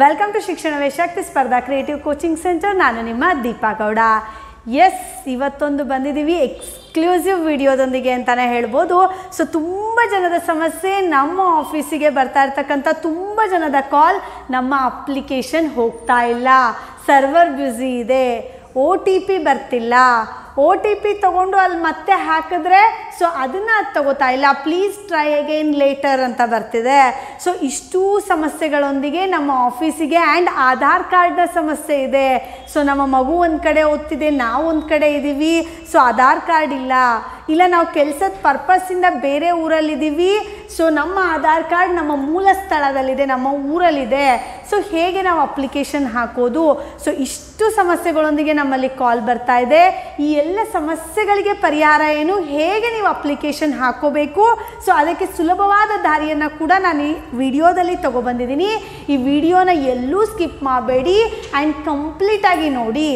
Welcome to ಶಿಕ್ಷಣವೇ ಶಕ್ತಿ ಸ್ಪರ್ಧಾ creative coaching centre. ನಾನು ನಿಮ್ಮ ದೀಪಾ ಗೌಡ. ಇವತ್ತೊಂದು ಬಂದಿದ್ದೀವಿ ಎಕ್ಸ್ಕ್ಲೂಸಿವ್ ವಿಡಿಯೋದೊಂದಿಗೆ ಅಂತಲೇ ಹೇಳ್ಬೋದು. ಸೊ ತುಂಬ ಜನದ ಸಮಸ್ಯೆ, ನಮ್ಮ ಆಫೀಸಿಗೆ ಬರ್ತಾ ಇರ್ತಕ್ಕಂಥ ತುಂಬ ಜನದ ಕಾಲ್, ನಮ್ಮ ಅಪ್ಲಿಕೇಶನ್ ಹೋಗ್ತಾ ಇಲ್ಲ, ಸರ್ವರ್ ಬ್ಯುಸಿ ಇದೆ, OTP ಬರ್ತಿಲ್ಲ, OTP ತೊಗೊಂಡು ಅಲ್ಲಿ ಮತ್ತೆ ಹಾಕಿದ್ರೆ ಸೊ ಅದನ್ನು ತಗೋತಾ ಇಲ್ಲ, ಪ್ಲೀಸ್ ಟ್ರೈ ಅಗೇನ್ ಲೇಟರ್ ಅಂತ ಬರ್ತಿದೆ. ಸೊ ಇಷ್ಟೂ ಸಮಸ್ಯೆಗಳೊಂದಿಗೆ ನಮ್ಮ ಆಫೀಸಿಗೆ ಆ್ಯಂಡ್ ಆಧಾರ್ ಕಾರ್ಡ್ನ ಸಮಸ್ಯೆ ಇದೆ. ಸೊ ನಮ್ಮ ಮಗು ಒಂದು ಕಡೆ ಓದ್ತಿದೆ, ನಾವು ಒಂದು ಕಡೆ ಇದ್ದೀವಿ, ಸೊ ಆಧಾರ್ ಕಾರ್ಡ್ ಇಲ್ಲ ನಾವು ಕೆಲಸದ ಪರ್ಪಸ್ಸಿಂದ ಬೇರೆ ಊರಲ್ಲಿದ್ದೀವಿ, ಸೊ ನಮ್ಮ ಆಧಾರ್ ಕಾರ್ಡ್ ನಮ್ಮ ಮೂಲ ಸ್ಥಳದಲ್ಲಿದೆ, ನಮ್ಮ ಊರಲ್ಲಿದೆ. ಸೊ ಹೇಗೆ ನಾವು ಅಪ್ಲಿಕೇಶನ್ ಹಾಕೋದು? ಸೊ ಇಷ್ಟು ಸಮಸ್ಯೆಗಳೊಂದಿಗೆ ನಮ್ಮಲ್ಲಿ ಕಾಲ್ ಬರ್ತಾ ಇದೆ. ಈ ಎಲ್ಲ ಸಮಸ್ಯೆಗಳಿಗೆ ಪರಿಹಾರ ಏನು, ಹೇಗೆ ನೀವು ಅಪ್ಲಿಕೇಶನ್ ಹಾಕೋಬೇಕು, ಸೊ ಅದಕ್ಕೆ ಸುಲಭವಾದ ದಾರಿಯನ್ನು ಕೂಡ ನಾನು ಈ ವಿಡಿಯೋದಲ್ಲಿ ತೊಗೊಬಂದಿದ್ದೀನಿ. ಈ ವಿಡಿಯೋನ ಎಲ್ಲೂ ಸ್ಕಿಪ್ ಮಾಡಬೇಡಿ ಆ್ಯಂಡ್ ಕಂಪ್ಲೀಟಾಗಿ ನೋಡಿ.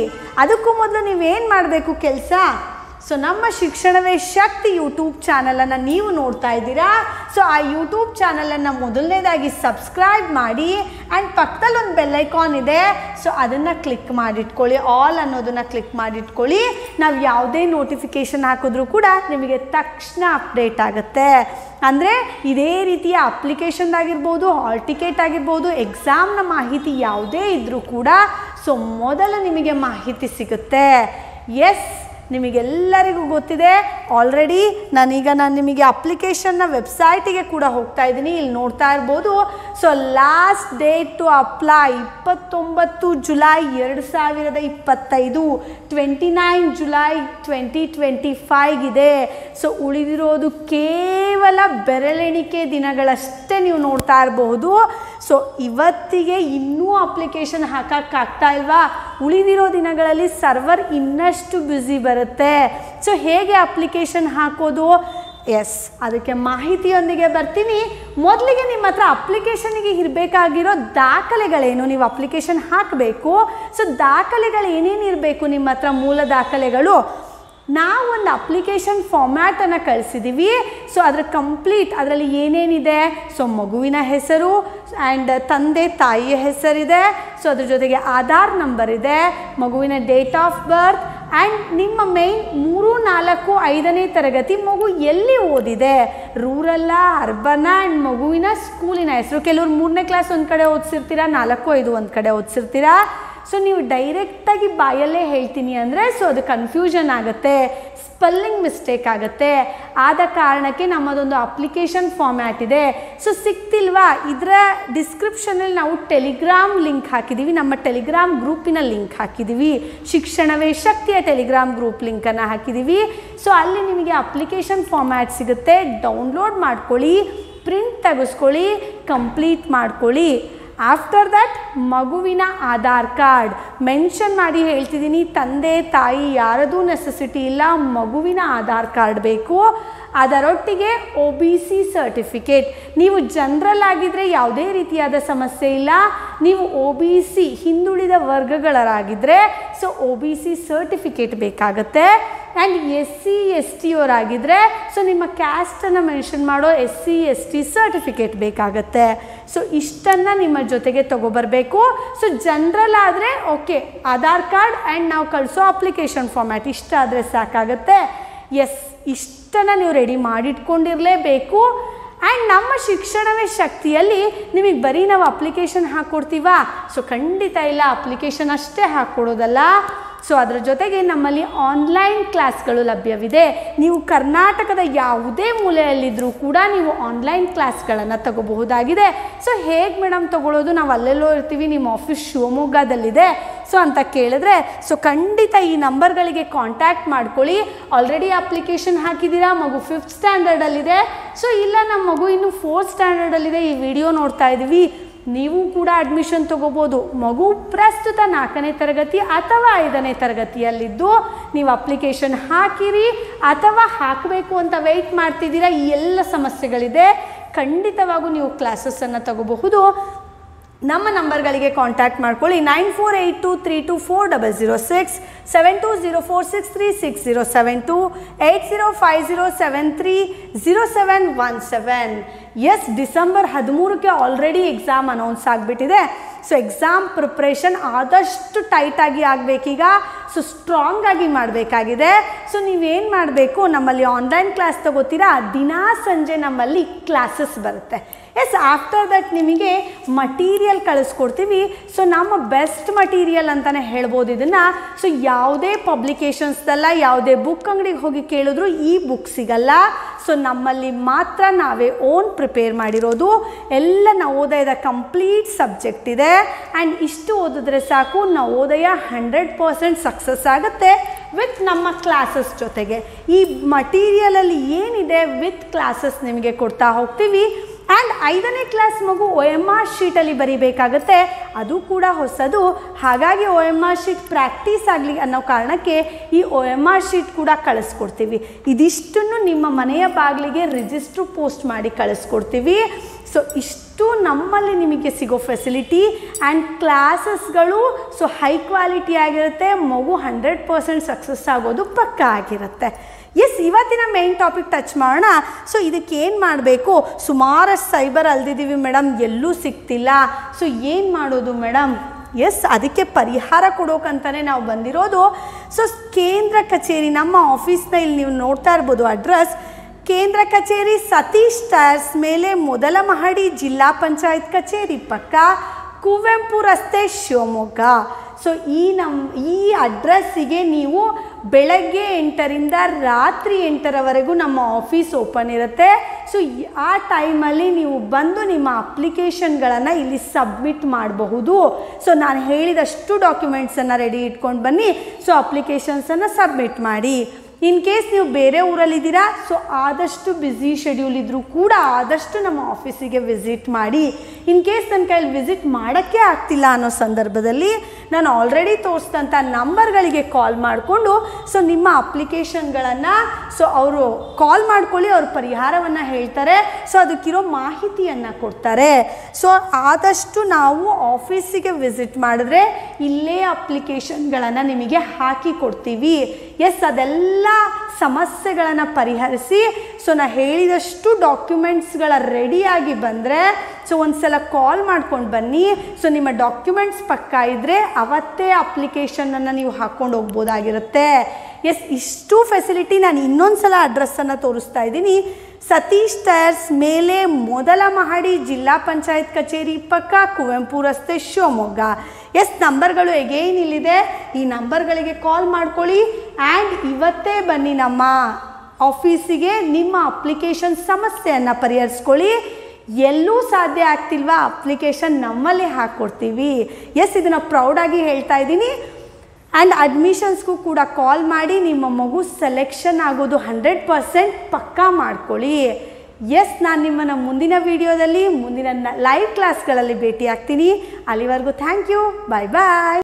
ಅದಕ್ಕೂ ಮೊದಲು ನೀವೇನು ಮಾಡಬೇಕು ಕೆಲಸ, ಸೊ ನಮ್ಮ ಶಿಕ್ಷಣವೇ ಶಕ್ತಿ ಯೂಟ್ಯೂಬ್ ಚಾನಲನ್ನು ನೀವು ನೋಡ್ತಾ ಇದ್ದೀರಾ. ಸೊ ಆ ಯೂಟ್ಯೂಬ್ ಚಾನಲನ್ನು ಮೊದಲನೇದಾಗಿ ಸಬ್ಸ್ಕ್ರೈಬ್ ಮಾಡಿ ಆ್ಯಂಡ್ ಪಕ್ಕದಲ್ಲಿ ಒಂದು ಬೆಲ್ಲೈಕಾನ್ ಇದೆ, ಸೊ ಅದನ್ನು ಕ್ಲಿಕ್ ಮಾಡಿಟ್ಕೊಳ್ಳಿ, ಆಲ್ ಅನ್ನೋದನ್ನು ಕ್ಲಿಕ್ ಮಾಡಿಟ್ಕೊಳ್ಳಿ. ನಾವು ಯಾವುದೇ ನೋಟಿಫಿಕೇಷನ್ ಹಾಕಿದ್ರೂ ಕೂಡ ನಿಮಗೆ ತಕ್ಷಣ ಅಪ್ಡೇಟ್ ಆಗುತ್ತೆ. ಅಂದರೆ ಇದೇ ರೀತಿಯ ಅಪ್ಲಿಕೇಶನ್ದಾಗಿರ್ಬೋದು, ಹಾಲ್ ಟಿಕೆಟ್ ಆಗಿರ್ಬೋದು, ಎಕ್ಸಾಮ್ನ ಮಾಹಿತಿ ಯಾವುದೇ ಇದ್ದರೂ ಕೂಡ ಸೊ ಮೊದಲು ನಿಮಗೆ ಮಾಹಿತಿ ಸಿಗುತ್ತೆ. ನಿಮಗೆಲ್ಲರಿಗೂ ಗೊತ್ತಿದೆ ಆಲ್ರೆಡಿ. ನಾನು ನಿಮಗೆ ಅಪ್ಲಿಕೇಶನ್ನ ವೆಬ್ಸೈಟಿಗೆ ಕೂಡ ಹೋಗ್ತಾ ಇದ್ದೀನಿ, ಇಲ್ಲಿ ನೋಡ್ತಾ ಇರ್ಬೋದು. So last date to apply 29 July 2025, 29 July 2025 ಇದೆ. ಸೊ ಉಳಿದಿರೋದು ಕೇವಲ ಬೆರಳೆಣಿಕೆ ದಿನಗಳಷ್ಟೇ ನೀವು ನೋಡ್ತಾ ಇರಬಹುದು. ಸೊ ಇವತ್ತಿಗೆ ಇನ್ನೂ ಅಪ್ಲಿಕೇಶನ್ ಹಾಕೋಕ್ಕಾಗ್ತಾ ಇಲ್ವಾ? ಉಳಿದಿರೋ ದಿನಗಳಲ್ಲಿ ಸರ್ವರ್ ಇನ್ನಷ್ಟು ಬ್ಯುಸಿ ಬರುತ್ತೆ. ಸೊ ಹೇಗೆ ಅಪ್ಲಿಕೇಶನ್ ಹಾಕೋದು? ಅದಕ್ಕೆ ಮಾಹಿತಿಯೊಂದಿಗೆ ಬರ್ತೀನಿ. ಮೊದಲಿಗೆ ನಿಮ್ಮ ಹತ್ರ ಅಪ್ಲಿಕೇಶನ್ಗೆ ಇರಬೇಕಾಗಿರೋ ದಾಖಲೆಗಳೇನು, ನೀವು ಅಪ್ಲಿಕೇಶನ್ ಹಾಕಬೇಕು. ಸೊ ದಾಖಲೆಗಳು ಏನೇನು ಇರಬೇಕು ನಿಮ್ಮ ಹತ್ರ? ಮೂಲ ದಾಖಲೆಗಳು, ನಾವು ಒಂದು ಅಪ್ಲಿಕೇಶನ್ ಫಾರ್ಮ್ಯಾಟನ್ನು ಕಳಿಸಿದ್ದೀವಿ. ಸೊ ಅದರ ಕಂಪ್ಲೀಟ್ ಅದರಲ್ಲಿ ಏನೇನಿದೆ, ಸೊ ಮಗುವಿನ ಹೆಸರು ಆ್ಯಂಡ್ ತಂದೆ ತಾಯಿಯ ಹೆಸರಿದೆ, ಸೊ ಅದ್ರ ಜೊತೆಗೆ ಆಧಾರ್ ನಂಬರ್ ಇದೆ, ಮಗುವಿನ ಡೇಟ್ ಆಫ್ ಬರ್ತ್ ಆ್ಯಂಡ್ ನಿಮ್ಮ ಮೇನ್ 3, 4, 5ನೇ ತರಗತಿ ಮಗು ಎಲ್ಲಿ ಓದಿದೆ, ರೂರಲ್ಲ, ಅರ್ಬನ ಆ್ಯಂಡ್ ಮಗುವಿನ ಸ್ಕೂಲಿನ ಹೆಸರು. ಕೆಲವರು 3ನೇ ಕ್ಲಾಸ್ ಒಂದು ಕಡೆ ಓದಿಸಿರ್ತೀರಾ, 4, 5 ಒಂದು ಕಡೆ ಓದಿಸಿರ್ತೀರಾ. ಸೊ ನೀವು ಡೈರೆಕ್ಟಾಗಿ ಬಾಯಲ್ಲೇ ಹೇಳ್ತೀನಿ ಅಂದರೆ ಸೊ ಅದು ಕನ್ಫ್ಯೂಷನ್ ಆಗುತ್ತೆ, ಸ್ಪೆಲ್ಲಿಂಗ್ ಮಿಸ್ಟೇಕ್ ಆಗುತ್ತೆ. ಆದ ಕಾರಣಕ್ಕೆ ನಮ್ಮದೊಂದು ಅಪ್ಲಿಕೇಶನ್ ಫಾರ್ಮ್ಯಾಟ್ ಇದೆ. ಸೊ ಸಿಕ್ತಿಲ್ವಾ? ಇದರ ಡಿಸ್ಕ್ರಿಪ್ಷನಲ್ಲಿ ನಾವು ಟೆಲಿಗ್ರಾಮ್ ಲಿಂಕ್ ಹಾಕಿದ್ದೀವಿ, ನಮ್ಮ ಟೆಲಿಗ್ರಾಮ್ ಗ್ರೂಪಿನ ಲಿಂಕ್ ಹಾಕಿದ್ದೀವಿ, ಶಿಕ್ಷಣವೇ ಶಕ್ತಿಯ ಟೆಲಿಗ್ರಾಮ್ ಗ್ರೂಪ್ ಲಿಂಕನ್ನು ಹಾಕಿದ್ದೀವಿ. ಸೊ ಅಲ್ಲಿ ನಿಮಗೆ ಅಪ್ಲಿಕೇಶನ್ ಫಾರ್ಮ್ಯಾಟ್ ಸಿಗುತ್ತೆ, ಡೌನ್ಲೋಡ್ ಮಾಡ್ಕೊಳ್ಳಿ, ಪ್ರಿಂಟ್ ತೆಗೆಸ್ಕೊಳ್ಳಿ, ಕಂಪ್ಲೀಟ್ ಮಾಡ್ಕೊಳ್ಳಿ. ಆಫ್ಟರ್ ದಟ್ ಮಗುವಿನ ಆಧಾರ್ ಕಾರ್ಡ್ ಮೆನ್ಷನ್ ಮಾಡಿ ಹೇಳ್ತಿದ್ದೀನಿ, ತಂದೆ ತಾಯಿ ಯಾರದೂ ನೆಸೆಸಿಟಿ ಇಲ್ಲ, ಮಗುವಿನ ಆಧಾರ್ ಕಾರ್ಡ್ ಬೇಕು. ಅದರೊಟ್ಟಿಗೆ OBC ಸರ್ಟಿಫಿಕೇಟ್. ನೀವು ಜನರಲ್ ಆಗಿದ್ದರೆ ಯಾವುದೇ ರೀತಿಯಾದ ಸಮಸ್ಯೆ ಇಲ್ಲ. ನೀವು OBC ಹಿಂದುಳಿದ ವರ್ಗಗಳಾಗಿದ್ದರೆ ಸೊ OBC ಸರ್ಟಿಫಿಕೇಟ್ ಬೇಕಾಗುತ್ತೆ. ಆ್ಯಂಡ್ SC ST ಅವರಾಗಿದ್ದರೆ ಸೊ ನಿಮ್ಮ ಕ್ಯಾಸ್ಟನ್ನು ಮೆನ್ಷನ್ ಮಾಡೋ SC ST ಸರ್ಟಿಫಿಕೇಟ್ ಬೇಕಾಗತ್ತೆ. ಸೊ ಇಷ್ಟನ್ನು ನಿಮ್ಮ ಜೊತೆಗೆ ತೊಗೊಬರಬೇಕು. ಸೊ ಜನರಲ್ ಆದರೆ ಓಕೆ, ಆಧಾರ್ ಕಾರ್ಡ್ ಆ್ಯಂಡ್ ನಾವು ಕಳಿಸೋ ಅಪ್ಲಿಕೇಶನ್ ಫಾರ್ಮ್ಯಾಟ್ ಇಷ್ಟ ಆದರೆ ಸಾಕಾಗುತ್ತೆ. ಇಷ್ಟನ್ನು ನೀವು ರೆಡಿ ಮಾಡಿಟ್ಕೊಂಡಿರಲೇಬೇಕು. ಆ್ಯಂಡ್ ನಮ್ಮ ಶಿಕ್ಷಣವೇ ಶಕ್ತಿಯಲ್ಲಿ ನಿಮಗೆ ಬರೀ ನಾವು ಅಪ್ಲಿಕೇಶನ್ ಹಾಕ್ಕೊಡ್ತೀವಾ? ಸೊ ಖಂಡಿತ ಇಲ್ಲ, ಅಪ್ಲಿಕೇಶನ್ ಅಷ್ಟೇ ಹಾಕ್ಕೊಡೋದಲ್ಲ. ಸೊ ಅದರ ಜೊತೆಗೆ ನಮ್ಮಲ್ಲಿ ಆನ್ಲೈನ್ ಕ್ಲಾಸ್ಗಳು ಲಭ್ಯವಿದೆ. ನೀವು ಕರ್ನಾಟಕದ ಯಾವುದೇ ಮೂಲೆಯಲ್ಲಿದ್ದರೂ ಕೂಡ ನೀವು ಆನ್ಲೈನ್ ಕ್ಲಾಸ್ಗಳನ್ನು ತಗೋಬಹುದಾಗಿದೆ. ಸೊ ಹೇಗೆ ಮೇಡಮ್ ತೊಗೊಳ್ಳೋದು? ನಾವು ಅಲ್ಲೆಲ್ಲೋ ಇರ್ತೀವಿ, ನಿಮ್ಮ ಆಫೀಸ್ ಶಿವಮೊಗ್ಗದಲ್ಲಿದೆ ಸೊ ಅಂತ ಕೇಳಿದ್ರೆ ಸೊ ಖಂಡಿತ ಈ ನಂಬರ್ಗಳಿಗೆ ಕಾಂಟ್ಯಾಕ್ಟ್ ಮಾಡ್ಕೊಳ್ಳಿ. ಆಲ್ರೆಡಿ ಅಪ್ಲಿಕೇಶನ್ ಹಾಕಿದ್ದೀರಾ, ಮಗು 5th ಸ್ಟ್ಯಾಂಡರ್ಡಲ್ಲಿದೆ, ಸೊ ಇಲ್ಲ ನಮ್ಮ ಮಗು ಇನ್ನು 4th ಸ್ಟ್ಯಾಂಡರ್ಡಲ್ಲಿದೆ, ಈ ವಿಡಿಯೋ ನೋಡ್ತಾ ಇದ್ದೀವಿ, ನೀವು ಕೂಡ ಅಡ್ಮಿಷನ್ ತೊಗೋಬೋದು. ಮಗು ಪ್ರಸ್ತುತ 4ನೇ ತರಗತಿ ಅಥವಾ 5ನೇ ತರಗತಿಯಲ್ಲಿದ್ದು ನೀವು ಅಪ್ಲಿಕೇಶನ್ ಹಾಕಿರಿ ಅಥವಾ ಹಾಕಬೇಕು ಅಂತ ವೆಯ್ಟ್ ಮಾಡ್ತಿದ್ದೀರಾ, ಈ ಎಲ್ಲ ಸಮಸ್ಯೆಗಳಿದೆ, ಖಂಡಿತವಾಗೂ ನೀವು ಕ್ಲಾಸಸ್ಸನ್ನು ತಗೋಬಹುದು. ನಮ್ಮ ನಂಬರ್ಗಳಿಗೆ ಕಾಂಟ್ಯಾಕ್ಟ್ ಮಾಡ್ಕೊಳ್ಳಿ. 9482324006, 7204636072, 8050730717. ಡಿಸೆಂಬರ್ 13ಕ್ಕೆ ಆಲ್ರೆಡಿ ಎಕ್ಸಾಮ್ ಅನೌನ್ಸ್ ಆಗಿಬಿಟ್ಟಿದೆ. ಸೊ ಎಕ್ಸಾಮ್ ಪ್ರಿಪ್ರೇಷನ್ ಆದಷ್ಟು ಟೈಟಾಗಿ ಆಗಬೇಕೀಗ. ಸೊ ಸ್ಟ್ರಾಂಗ್ ಆಗಿ ಮಾಡಬೇಕಾಗಿದೆ. ಸೊ ನೀವೇನು ಮಾಡಬೇಕು, ನಮ್ಮಲ್ಲಿ ಆನ್ಲೈನ್ ಕ್ಲಾಸ್ ತಗೋತೀರಾ, ದಿನಾ ಸಂಜೆ ನಮ್ಮಲ್ಲಿ ಕ್ಲಾಸಸ್ ಬರುತ್ತೆ. ಎಸ್, ಆಫ್ಟರ್ ದಟ್ ನಿಮಗೆ ಮಟೀರಿಯಲ್ ಕಳಿಸ್ಕೊಡ್ತೀವಿ. ಸೊ ನಮ್ಮ ಬೆಸ್ಟ್ ಮಟೀರಿಯಲ್ ಅಂತಲೇ ಹೇಳ್ಬೋದು ಇದನ್ನು. ಸೊ ಯಾವುದೇ ಪಬ್ಲಿಕೇಶನ್ಸ್ದಲ್ಲ, ಯಾವುದೇ ಬುಕ್ ಅಂಗಡಿಗೆ ಹೋಗಿ ಕೇಳಿದ್ರು ಈ ಬುಕ್ ಸಿಗಲ್ಲ. ಸೊ ನಮ್ಮಲ್ಲಿ ಮಾತ್ರ ನಾವೇ ಓನ್ ಪ್ರಿಪೇರ್ ಮಾಡಿರೋದು. ಎಲ್ಲ ನವೋದಯದ ಕಂಪ್ಲೀಟ್ ಸಬ್ಜೆಕ್ಟ್ ಇದೆ. ಆ್ಯಂಡ್ ಇಷ್ಟು ಓದಿದ್ರೆ ಸಾಕು, ನವೋದಯ 100% ಸಕ್ಸಸ್ ಆಗುತ್ತೆ ವಿತ್ ನಮ್ಮ ಕ್ಲಾಸಸ್ ಜೊತೆಗೆ. ಈ ಮಟೀರಿಯಲಲ್ಲಿ ಏನಿದೆ ವಿತ್ ಕ್ಲಾಸಸ್ ನಿಮಗೆ ಕೊಡ್ತಾ ಹೋಗ್ತೀವಿ. ಆ್ಯಂಡ್ 5ನೇ ಕ್ಲಾಸ್ ಮಗು OMR ಶೀಟಲ್ಲಿ ಬರೀಬೇಕಾಗತ್ತೆ, ಅದು ಕೂಡ ಹೊಸದು. ಹಾಗಾಗಿ OMR ಶೀಟ್ ಪ್ರಾಕ್ಟೀಸ್ ಆಗಲಿ ಅನ್ನೋ ಕಾರಣಕ್ಕೆ ಈ OMR ಶೀಟ್ ಕೂಡ ಕಳಿಸ್ಕೊಡ್ತೀವಿ. ಇದಿಷ್ಟನ್ನು ನಿಮ್ಮ ಮನೆಯ ಬಾಗಿಲಿಗೆ ರಿಜಿಸ್ಟ್ರು ಪೋಸ್ಟ್ ಮಾಡಿ ಕಳಿಸ್ಕೊಡ್ತೀವಿ. ಸೊ ಇಷ್ಟು ನಮ್ಮಲ್ಲಿ ನಿಮಗೆ ಸಿಗೋ ಫೆಸಿಲಿಟಿ ಆ್ಯಂಡ್ ಕ್ಲಾಸಸ್ಗಳು ಸೊ ಹೈ ಕ್ವಾಲಿಟಿ ಆಗಿರುತ್ತೆ. ಮಗು 100% ಸಕ್ಸಸ್ ಆಗೋದು ಪಕ್ಕಾ ಆಗಿರುತ್ತೆ. ಎಸ್, ಇವತ್ತಿನ ಮೇನ್ ಟಾಪಿಕ್ ಟಚ್ ಮಾಡೋಣ. ಸೊ ಇದಕ್ಕೆ ಏನು ಮಾಡಬೇಕು, ಸುಮಾರಷ್ಟು ಸೈಬರ್ ಅಲ್ದಿದ್ದೀವಿ ಮೇಡಮ್, ಎಲ್ಲೂ ಸಿಗ್ತಿಲ್ಲ. ಸೊ ಏನು ಮಾಡೋದು ಮೇಡಮ್? ಎಸ್, ಅದಕ್ಕೆ ಪರಿಹಾರ ಕೊಡೋಕಂತಲೇ ನಾವು ಬಂದಿರೋದು. ಸೊ ಕೇಂದ್ರ ಕಚೇರಿ, ನಮ್ಮ ಆಫೀಸ್ನ ಇಲ್ಲಿ ನೀವು ನೋಡ್ತಾ ಇರ್ಬೋದು ಅಡ್ರೆಸ್, ಕೇಂದ್ರ ಕಚೇರಿ ಸತೀಶ್ ಟೈರ್ಸ್ ಮೇಲೆ ಮೊದಲ ಮಹಡಿ, ಜಿಲ್ಲಾ ಪಂಚಾಯತ್ ಕಚೇರಿ ಪಕ್ಕ, ಕುವೆಂಪು ರಸ್ತೆ, ಶಿವಮೊಗ್ಗ. ಸೊ ಈ ಅಡ್ರೆಸ್ಸಿಗೆ ನೀವು ಬೆಳಗ್ಗೆ 8ರಿಂದ ರಾತ್ರಿ 8ರವರೆಗೂ ನಮ್ಮ ಆಫೀಸ್ ಓಪನ್ ಇರುತ್ತೆ. ಸೊ ಆ ಟೈಮಲ್ಲಿ ನೀವು ಬಂದು ನಿಮ್ಮ ಅಪ್ಲಿಕೇಶನ್ಗಳನ್ನು ಇಲ್ಲಿ ಸಬ್ಮಿಟ್ ಮಾಡಬಹುದು. ಸೊ ನಾನು ಹೇಳಿದಷ್ಟು ಡಾಕ್ಯುಮೆಂಟ್ಸನ್ನು ರೆಡಿ ಇಟ್ಕೊಂಡು ಬನ್ನಿ. ಸೊ ಅಪ್ಲಿಕೇಶನ್ಸನ್ನು ಸಬ್ಮಿಟ್ ಮಾಡಿ. ಇನ್ ಕೇಸ್ ನೀವು ಬೇರೆ ಊರಲ್ಲಿದ್ದೀರಾ, ಸೊ ಆದಷ್ಟು ಬ್ಯುಸಿ ಶೆಡ್ಯೂಲ್ ಇದ್ದರೂ ಕೂಡ ಆದಷ್ಟು ನಮ್ಮ ಆಫೀಸಿಗೆ ವಿಸಿಟ್ ಮಾಡಿ. ಇನ್ ಕೇಸ್ ನನ್ನ ಕೈಯಲ್ಲಿ ವಿಸಿಟ್ ಮಾಡೋಕ್ಕೆ ಆಗ್ತಿಲ್ಲ ಅನ್ನೋ ಸಂದರ್ಭದಲ್ಲಿ ನಾನು ಆಲ್ರೆಡಿ ತೋರಿಸಿದಂಥ ನಂಬರ್ಗಳಿಗೆ ಕಾಲ್ ಮಾಡಿಕೊಂಡು ಸೊ ನಿಮ್ಮ ಅಪ್ಲಿಕೇಶನ್ಗಳನ್ನು ಸೊ ಅವರು ಕಾಲ್ ಮಾಡ್ಕೊಳ್ಳಿ, ಅವ್ರ ಪರಿಹಾರವನ್ನು ಹೇಳ್ತಾರೆ. ಸೊ ಅದಕ್ಕಿರೋ ಮಾಹಿತಿಯನ್ನು ಕೊಡ್ತಾರೆ. ಸೊ ಆದಷ್ಟು ನಾವು ಆಫೀಸಿಗೆ ವಿಸಿಟ್ ಮಾಡಿದ್ರೆ ಇಲ್ಲೇ ಅಪ್ಲಿಕೇಶನ್ಗಳನ್ನು ನಿಮಗೆ ಹಾಕಿ ಕೊಡ್ತೀವಿ. ಎಸ್, ಅದೆಲ್ಲ ಸಮಸ್ಯೆಗಳನ್ನು ಪರಿಹರಿಸಿ ಸೊ ನಾನು ಹೇಳಿದಷ್ಟು ಡಾಕ್ಯುಮೆಂಟ್ಸ್ಗಳ ರೆಡಿಯಾಗಿ ಬಂದರೆ ಸೊ ಒಂದು ಸಲ ಕಾಲ್ ಮಾಡ್ಕೊಂಡು ಬನ್ನಿ. ಸೊ ನಿಮ್ಮ ಡಾಕ್ಯುಮೆಂಟ್ಸ್ ಪಕ್ಕ ಇದ್ದರೆ ಅವತ್ತೇ ಅಪ್ಲಿಕೇಶನನ್ನು ನೀವು ಹಾಕ್ಕೊಂಡು ಹೋಗ್ಬೋದಾಗಿರುತ್ತೆ. ಎಸ್, ಇಷ್ಟು ಫೆಸಿಲಿಟಿ ನಾನು ಇನ್ನೊಂದು ಸಲ ಅಡ್ರೆಸ್ಸನ್ನು ತೋರಿಸ್ತಾ ಇದ್ದೀನಿ. ಸತೀಶ್ ಟೈರ್ಸ್ ಮೇಲೆ ಮೊದಲ ಮಹಡಿ, ಜಿಲ್ಲಾ ಪಂಚಾಯತ್ ಕಚೇರಿ ಪಕ್ಕ, ಕುವೆಂಪು ರಸ್ತೆ, ಶಿವಮೊಗ್ಗ. ಎಸ್, ನಂಬರ್ಗಳು ಎಗೇನ್ ಇಲ್ಲಿದೆ, ಈ ನಂಬರ್ಗಳಿಗೆ ಕಾಲ್ ಮಾಡ್ಕೊಳ್ಳಿ. ಆ್ಯಂಡ್ ಇವತ್ತೇ ಬನ್ನಿ ನಮ್ಮ ಆಫೀಸಿಗೆ, ನಿಮ್ಮ ಅಪ್ಲಿಕೇಶನ್ ಸಮಸ್ಯೆಯನ್ನು ಪರಿಹರಿಸ್ಕೊಳ್ಳಿ. ಎಲ್ಲೂ ಸಾಧ್ಯ ಆಗ್ತಿಲ್ವಾ, ಅಪ್ಲಿಕೇಶನ್ ನಮ್ಮಲ್ಲೇ ಹಾಕ್ಕೊಡ್ತೀವಿ. ಎಸ್, ಇದನ್ನು ಪ್ರೌಡಾಗಿ ಹೇಳ್ತಾ ಇದ್ದೀನಿ. ಆ್ಯಂಡ್ ಅಡ್ಮಿಷನ್ಸ್ಗೂ ಕೂಡ ಕಾಲ್ ಮಾಡಿ ನಿಮ್ಮ ಮಗು ಸೆಲೆಕ್ಷನ್ ಆಗೋದು 100% ಪಕ್ಕಾ ಮಾಡ್ಕೊಳ್ಳಿ. ಎಸ್, ನಾನು ನಿಮ್ಮನ್ನು ಮುಂದಿನ ವಿಡಿಯೋದಲ್ಲಿ ಮುಂದಿನ ಲೈವ್ ಕ್ಲಾಸ್ಗಳಲ್ಲಿ ಭೇಟಿ ಆಗ್ತೀನಿ. ಅಲ್ಲಿವರೆಗೂ ಥ್ಯಾಂಕ್ ಯು, ಬಾಯ್ ಬಾಯ್.